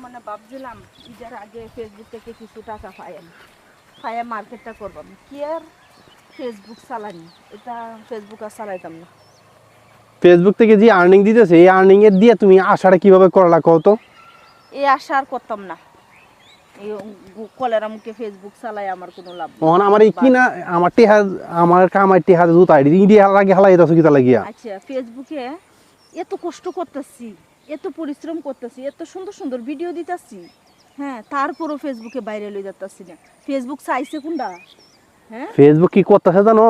মানে ভাবছিলাম ঈদের আগে ফেসবুক থেকে কিছু টাকা পাইয়া মার্কেটটা করবাম, কি আর ফেসবুক চালানি, এটা ফেসবুক আর চালাইতাম না। ফেসবুক থেকে যে আর্নিং দিতেছে এই আর্নিং এর দিয়ে তুমি আশাটা কিভাবে করলা কও তো? এই আশা আর করতাম না, এই কলেরা মুখে ফেসবুক চালাই আমার কোনো লাভ নেই। তখন আমার এই কিনা আমার টেহা আমার কামাই টেহা জুতা ইন্ডিয়া লাগে হালাই দাও কিতা লাগিয়া। আচ্ছা, ফেসবুকে এত কষ্ট করতেছি, এত পরিশ্রম করতেছি, এত সুন্দর সুন্দর ভিডিও দিতেছি, হ্যাঁ, তারপরও ফেসবুকে বাইরে লই যাচ্ছি না। ফেসবুক চাইছে কোনটা? হ্যাঁ, ফেসবুক কি করতেছে জানো?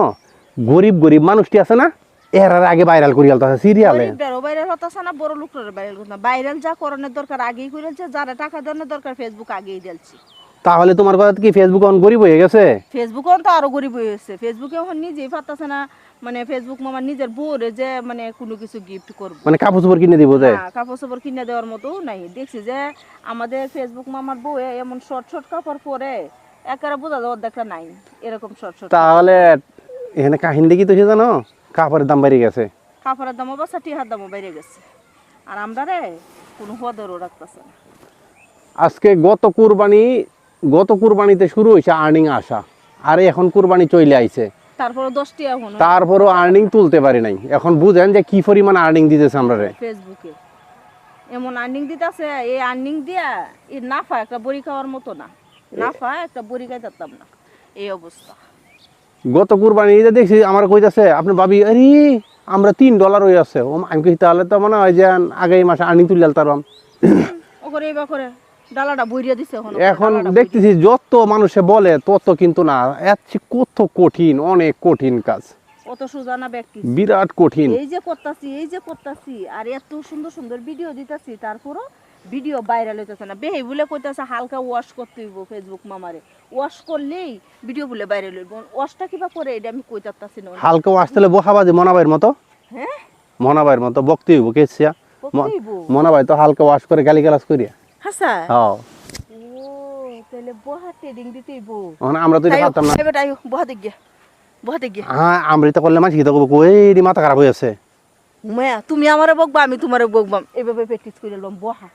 গরিব গরিব মানুষটি আছে না, এর আগে ভাইরাল করি আলতাছে সিরিয়ালে। গরিবদেরও ভাইরাল হতাছে না, বড় লোকেরও ভাইরাল করতে না। ভাইরাল যা করণের দরকার আগেই করেছে, যারা টাকা দেওয়ার দরকার ফেসবুক আগেই দিয়েছে। তাহলে তোমার কথা কি ফেসবুক অন গরিব হয়ে গেছে? ফেসবুক তো আরো গরিব হয়ে গেছে। ফেসবুকে এখন নিজেই পারতাছে না, মানে ফেসবুক মামার নিজের বউরে যে মানে কোনো কিছু গিফট করবো, মানে কাপড় চোপড় কিনে দিব যে কাপড় চোপড় কিনে দেওয়ার মতো নাই। দেখছি যে আমাদের ফেসবুক মামার বউ এমন শর্ট শর্ট কাপড় পরে একেবারে বোঝা যাওয়ার দেখা নাই, এরকম শর্ট শর্ট। তাহলে এখানে কাহিনী দেখি তো সে জানো কাপড়ের দাম বেড়ে গেছে, কাপড়ের দামও বা টিহার দামও বেড়ে গেছে, আর আমরা রে কোনো হদরও রাখতেছে না। আজকে গত কুরবানিতে শুরু হয়েছে আর্নিং আসা, আর এখন কুরবানি চলে আইছে, তারপরে 10টি এখন তারপরও আর্নিং তুলতে পারি নাই। এখন বুঝেন যে কি পরিমাণ আর্নিং দিতেছে আমরা রে। ফেসবুকে এমন আর্নিং দিতেছে, এই আর্নিং দিয়া এই নাফা একটা বড়ি খাওয়ার মতো না, নাফা একটা বড়ি খাইতাম না, এই অবস্থা। গত কুরবানি ঈদে দেখছি আমার কইতাছে আপনি ভাবি আরে আমরা $3 হয়ে আছে, ও আমি কই তাহলে তো মনে হয় যে আগামী মাসে আর্নিং তুলে আলতাম। ও করে এবার করে ডালাটা বইরিয়া দিছে। এখন দেখতেছি যত মানুষে বলে তত কিন্তু না, এত কত কঠিন, অনেক কঠিন কাজ, অত সোজা না ব্যক্তি, বিরাট কঠিন। এই যে করতাছি আর এত সুন্দর সুন্দর ভিডিও দিতাছি, তারপরও ভিডিও ভাইরাল হইতেছে না। বেহে বলে কইতাছে হালকা ওয়াশ করতে হইব ফেসবুক মামারে, ওয়াশ করলেই ভিডিও বলে ভাইরাল হইব। ওয়াশটা কিবা করে এটা আমি কইতাছি না। হালকা ওয়াশ তাহলে বহাবাজি মনাবাইয়ের মতো, হ্যাঁ মনাবাইয়ের মতো বকতে হইব কেছিয়া। বকতেইব মনাবাই তো হালকা ওয়াশ করে গালিগালাজ করিয়া। হাসা হ্যাঁ, ও তাহলে বহা ট্রেডিং দিতেইব। আমরা তো এটা পারতাম না। এবার আইও বহা দেখ গিয়া, বহা দেখ গিয়া। হ্যাঁ, আমৃতা করলে মাঝি তো কই রে মাথা খারাপ হয়ে আছে। মায়া তুমি আমারে বকবা, আমি তোমারে বকবাম, এইভাবে প্র্যাকটিস করে লম। বহা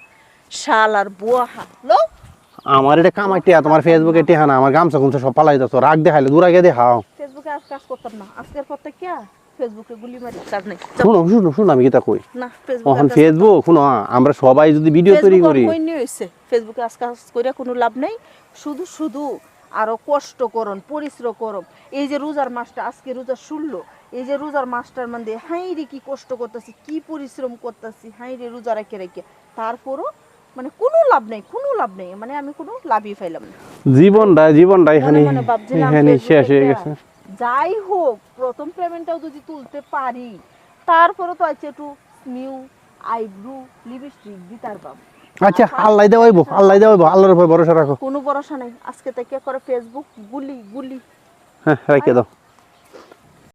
শালার বহা লো। আমার এটা কামাইতে তোমার ফেসবুকে টেহা না, আমার গামছা গুমছা সব পালাই যাচ্ছ, রাগ দেখাইলে দূর আগে দেখাও। ফেসবুকে আজ কাজ করতাম না, আজকের পর থেকে ফেসবুকে গুলি মারি, কাজ নাই। শুনো আমি কিতা কই না এখন ফেসবুক শুনো, আমরা সবাই যদি ভিডিও তৈরি করি, ফেসবুকে আজ কাজ করে কোনো লাভ নেই। শুধু শুধু আরো কষ্ট করন, পরিশ্রম করন। এই যে রোজার মাসটা, আজকে রোজা 16, এই যে রোজার মাসটার মধ্যে হাই রে কি কষ্ট করতেছি, কি পরিশ্রম করতেছি, হাই রে রোজা রেখে রেখে, তারপরও মানে কোনো লাভ নেই, কোনো লাভ নেই, মানে আমি কোনো লাভই পাইলাম না। জীবনটা এখানে ভাবছিলাম শেষ হয়ে গেছে। যাই হোক প্রথম পেমেন্টটাও যদি তুলতে পারি, তারপরে তো আছে একটু নিউ আইব্রু লিপস্টিক দিতার পাবো। আচ্ছা, আল্লাহ দেওয়াইবো, আল্লাহর উপর ভরসা রাখো। কোনো ভরসা নাই, আজকে থেকে করে ফেসবুক গুলি গুলি। হ্যাঁ, রেখে দাও।